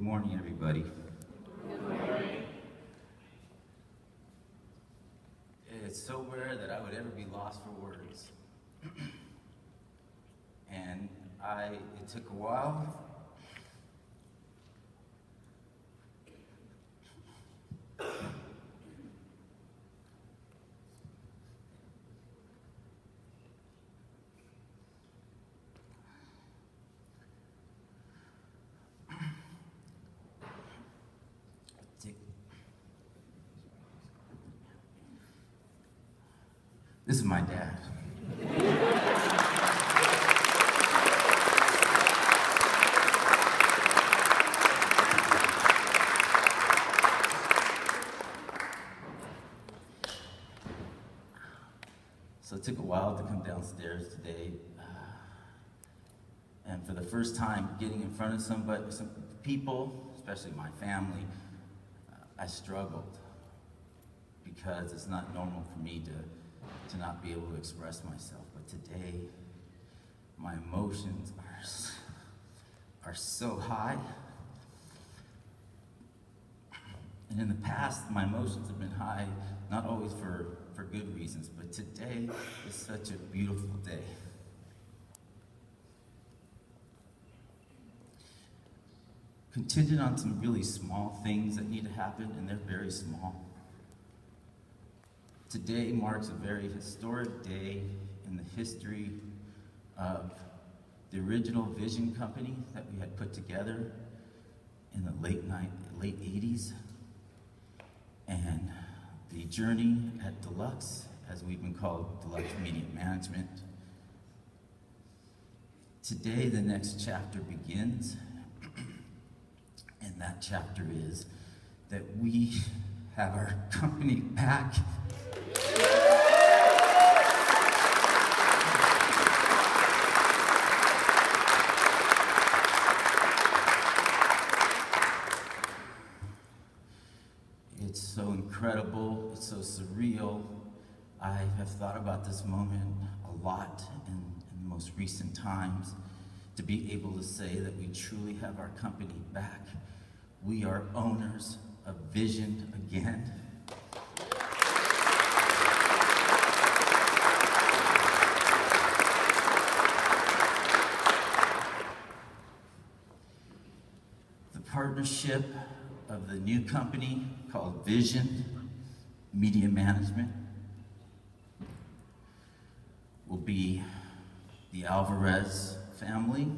Good morning, everybody. Good morning. It's so rare that I would ever be lost for words. And it took a while. This is my dad. So it took a while to come downstairs today. And for the first time, getting in front of some people, especially my family, I struggled because it's not normal for me to not be able to express myself. But today, my emotions are so high. And in the past, my emotions have been high, not always for good reasons, but today is such a beautiful day. Contingent on some really small things that need to happen, and they're very small. Today marks a very historic day in the history of the original Vision company that we had put together in the late 80s. And the journey at Deluxe, as we've been called Deluxe Media Management. Today, the next chapter begins, and that chapter is that we have our company back. It's so incredible, it's so surreal. I have thought about this moment a lot in the most recent times, to be able to say that we truly have our company back. We are owners of Vision again. The partnership of the new company called Vision Media Management will be the Alvarez family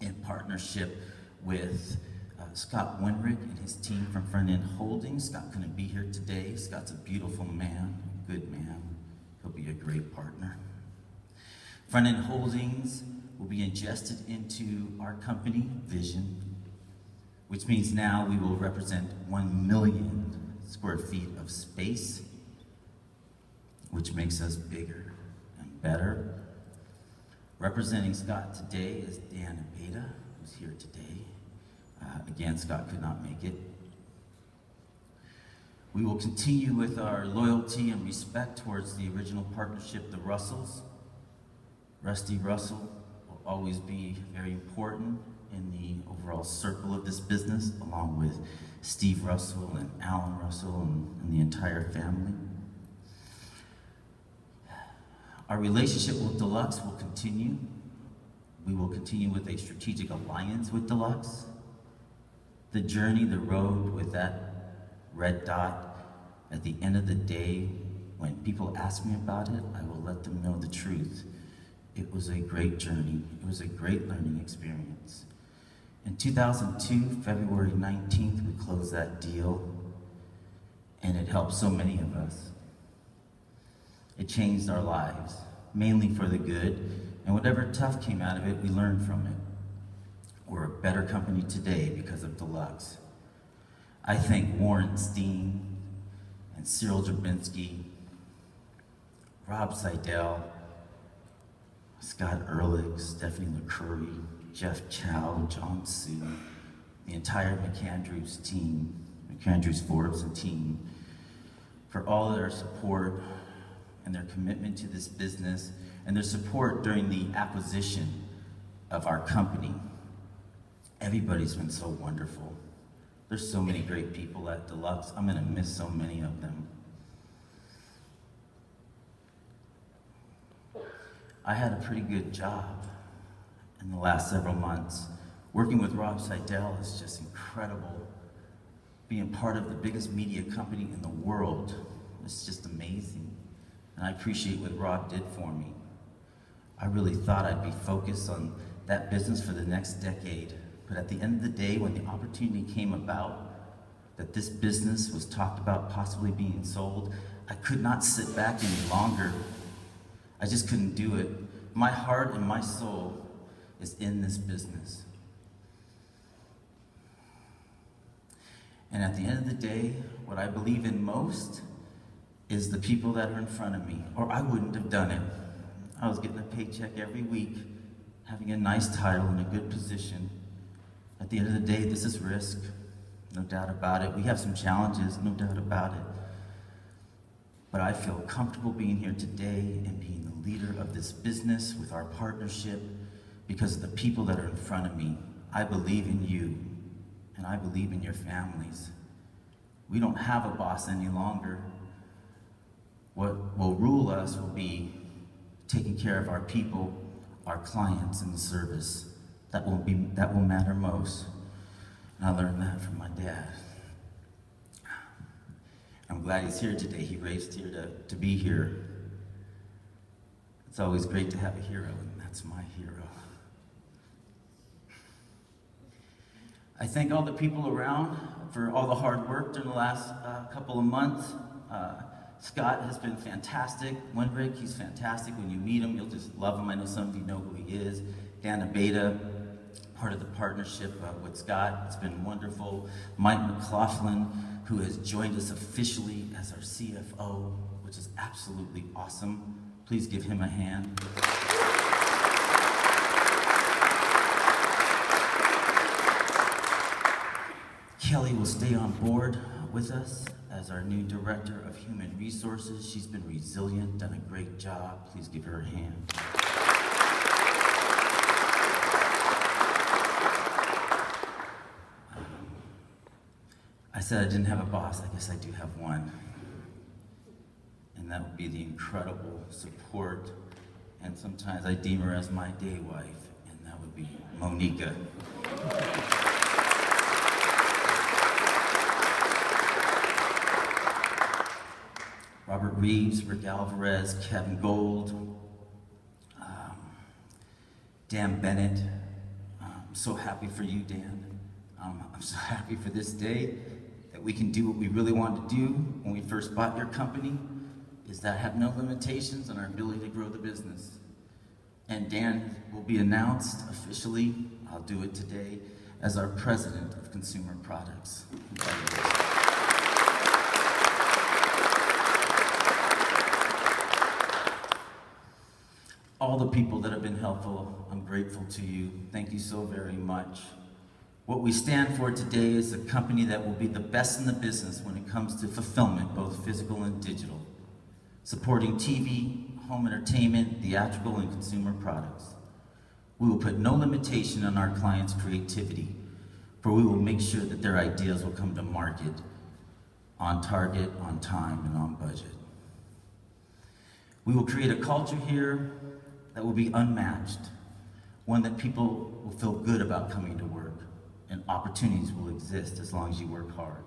in partnership with Scott Winrick and his team from Front End Holdings. Scott couldn't be here today. Scott's a beautiful man, a good man. He'll be a great partner. Front End Holdings will be ingested into our company, Vision, which means now we will represent 1 million square feet of space, which makes us bigger and better. Representing Scott today is Dan Abeda, who's here today. Again, Scott could not make it. We will continue with our loyalty and respect towards the original partnership, the Russells. Rusty Russell will always be very important in the overall circle of this business, along with Steve Russell and Alan Russell and the entire family. Our relationship with Deluxe will continue. We will continue with a strategic alliance with Deluxe. The journey, the road with that red dot, at the end of the day, when people ask me about it, I will let them know the truth. It was a great journey. It was a great learning experience. In 2002, February 19th, we closed that deal, and it helped so many of us. It changed our lives, mainly for the good, and whatever tough came out of it, we learned from it. We're a better company today because of Deluxe. I thank Warren Steen and Cyril Drabinski, Rob Seidel, Scott Ehrlich, Stephanie LeCurry, Jeff Chow, John Sue, the entire McAndrews team, McAndrews Forbes and team, for all of their support and their commitment to this business and their support during the acquisition of our company. Everybody's been so wonderful. There's so many great people at Deluxe. I'm gonna miss so many of them. I had a pretty good job in the last several months. Working with Rob Seidel is just incredible. Being part of the biggest media company in the world is just amazing. And I appreciate what Rob did for me. I really thought I'd be focused on that business for the next decade. But at the end of the day, when the opportunity came about, that this business was talked about possibly being sold, I could not sit back any longer. I just couldn't do it. My heart and my soul is in this business. And at the end of the day, what I believe in most is the people that are in front of me, or I wouldn't have done it. I was getting a paycheck every week, having a nice title and a good position. At the end of the day, this is risk, no doubt about it. We have some challenges, no doubt about it. But I feel comfortable being here today and being the leader of this business with our partnership because of the people that are in front of me. I believe in you, and I believe in your families. We don't have a boss any longer. What will rule us will be taking care of our people, our clients, and the service. That will matter most. And I learned that from my dad. I'm glad he's here today. He raced here to be here. It's always great to have a hero, and that's my hero. I thank all the people around for all the hard work during the last couple of months. Scott has been fantastic. Winrick, he's fantastic. When you meet him, you'll just love him. I know some of you know who he is. Dan Abeda, part of the partnership with Scott. It's been wonderful. Mike McLaughlin, who has joined us officially as our CFO, which is absolutely awesome. Please give him a hand. Kelly will stay on board with us as our new Director of Human Resources. She's been resilient, done a great job. Please give her a hand. I said I didn't have a boss. I guess I do have one. And that would be the incredible support, and sometimes I deem her as my day wife, and that would be Monica. Robert Reeves, Rick Alvarez, Kevin Gold, Dan Bennett. I'm so happy for you, Dan. I'm so happy for this day that we can do what we really wanted to do when we first bought your company, is that have no limitations on our ability to grow the business. And Dan will be announced officially, I'll do it today, as our President of Consumer Products. All the people that have been helpful, I'm grateful to you. Thank you so very much. What we stand for today is a company that will be the best in the business when it comes to fulfillment, both physical and digital, supporting TV, home entertainment, theatrical, and consumer products. We will put no limitation on our clients' creativity, for we will make sure that their ideas will come to market on target, on time, and on budget. We will create a culture here that will be unmatched, one that people will feel good about coming to work, and opportunities will exist as long as you work hard.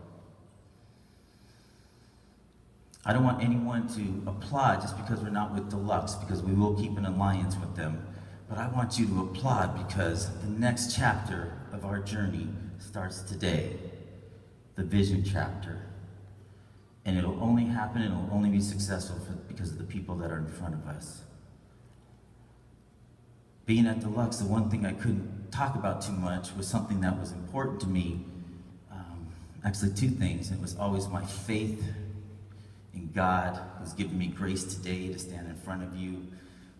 I don't want anyone to applaud just because we're not with Deluxe, because we will keep an alliance with them, but I want you to applaud because the next chapter of our journey starts today, the vision chapter. And it'll only happen and it'll only be successful because of the people that are in front of us. Being at Deluxe, the one thing I couldn't talk about too much was something that was important to me. Actually, two things. It was always my faith in God, who's given me grace today to stand in front of you.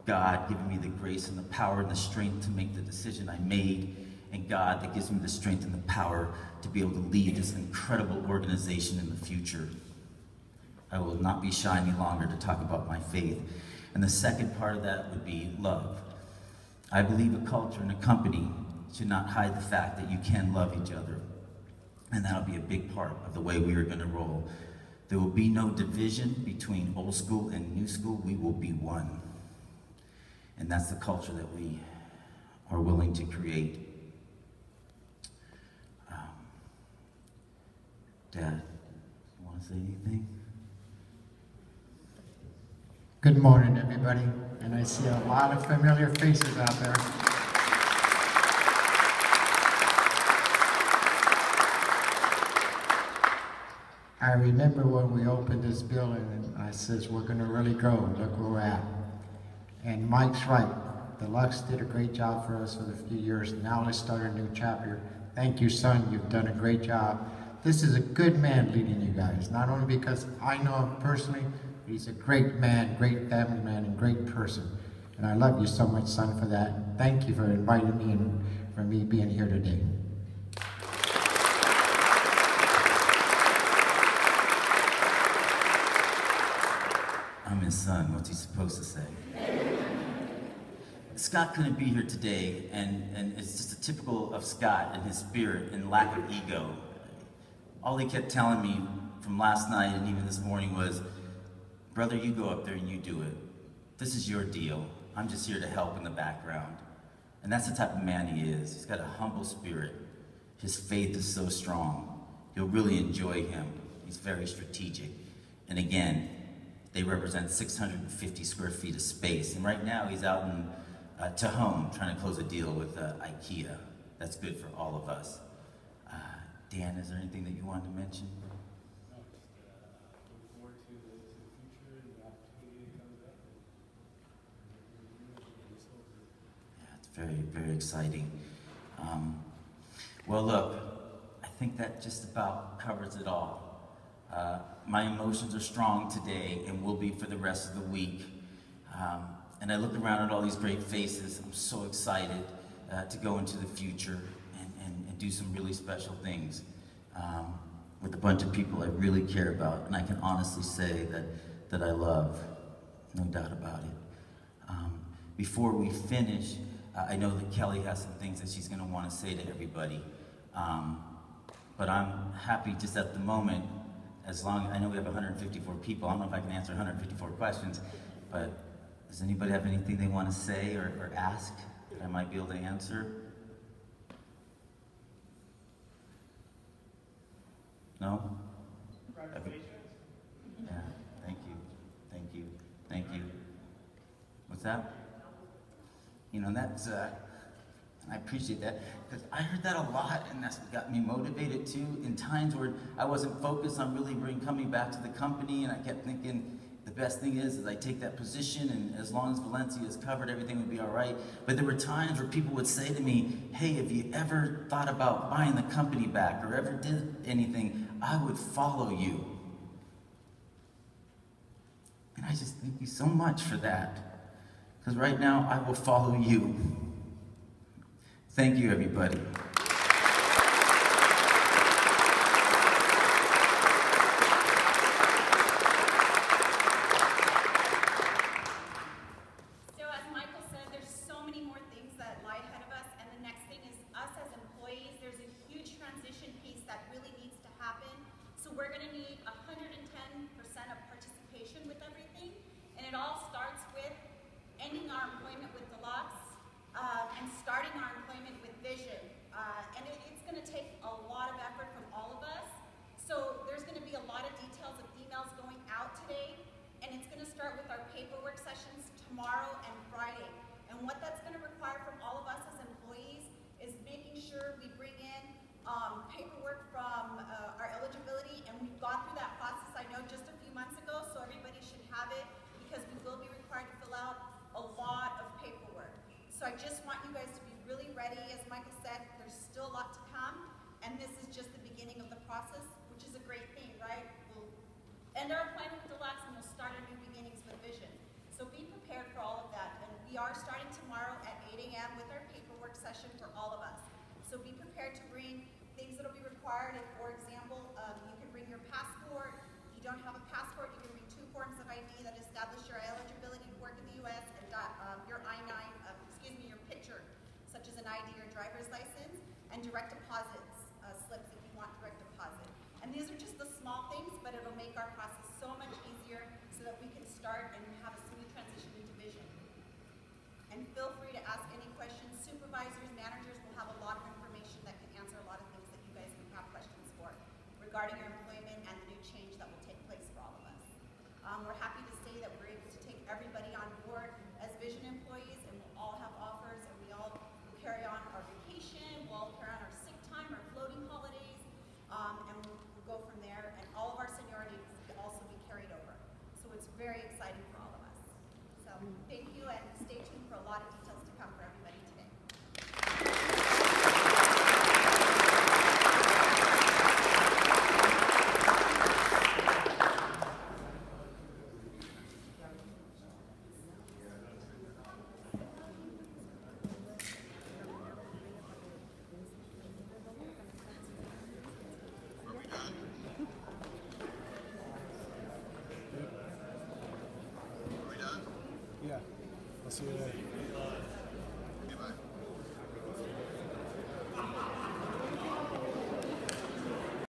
God giving me the grace and the power and the strength to make the decision I made. And God that gives me the strength and the power to be able to lead this incredible organization in the future. I will not be shy any longer to talk about my faith. And the second part of that would be love. I believe a culture and a company should not hide the fact that you can love each other. And that'll be a big part of the way we are going to roll. There will be no division between old school and new school. We will be one. And that's the culture that we are willing to create. Dad, you want to say anything? Good morning, everybody. And I see a lot of familiar faces out there. I remember when we opened this building and I says, we're gonna really grow, look where we're at. And Mike's right, Deluxe did a great job for us for a few years. Now let's start a new chapter. Thank you, son, you've done a great job. This is a good man leading you guys, not only because I know him personally, but he's a great man, great family man, and great person. And I love you so much, son, for that. Thank you for inviting me and for me being here today. I'm his son. What's he supposed to say? Scott couldn't be here today, and it's just a typical of Scott and his spirit and lack of ego. All he kept telling me from last night and even this morning was, brother, you go up there and you do it. This is your deal. I'm just here to help in the background. And that's the type of man he is. He's got a humble spirit. His faith is so strong. You'll really enjoy him. He's very strategic. And again, they represent 650 square feet of space. And right now he's out in Tahone trying to close a deal with IKEA. That's good for all of us. Dan, is there anything that you wanted to mention? No, just look forward to the future and the opportunity that comes up. Yeah, it's very, very exciting. Well, look, I think that just about covers it all. My emotions are strong today and will be for the rest of the week. And I look around at all these great faces. I'm so excited to go into the future and do some really special things with a bunch of people I really care about. And I can honestly say that I love, no doubt about it. Before we finish, I know that Kelly has some things that she's going to want to say to everybody. But I'm happy just at the moment. As long, I know we have 154 people. I don't know if I can answer 154 questions, but does anybody have anything they want to say or ask that I might be able to answer? No? Congratulations. Yeah, thank you, thank you, thank you. What's that? You know, that's, I appreciate that, because I heard that a lot, and that's what got me motivated too, in times where I wasn't focused on really coming back to the company, and I kept thinking, the best thing is I take that position, and as long as Valencia is covered, everything would be all right. But there were times where people would say to me, hey, have you ever thought about buying the company back, or ever did anything? I would follow you. And I just thank you so much for that, because right now, I will follow you. Thank you, everybody. So as Michael said, there's so many more things that lie ahead of us, and the next thing is us as employees. There's a huge transition piece that really needs to happen. So we're going to need 110% of participation with everything, and it all starts with ending our employment with Deluxe and starting our employment with Vision. driver's license, and direct deposits slips if you want direct deposit. And these are just the small things, but it'll make our process so much easier so that we can start and have a smooth transition into vision. And feel free to ask any questions. Supervisors, managers will have a lot of information that can answer a lot of things that you guys can have questions for regarding your employment and the new change that will take place for all of us. We're happy to say that we're able to take everybody on board as Vision employees, and we'll all have offers, and we all will carry on our vacation, we'll all carry on our sick time, our floating holidays, and we'll go from there. And all of our seniority will also be carried over. So it's very exciting for all of us. So thank you, and stay tuned for a lot of details to come for everybody today. Yeah, I'll see you later.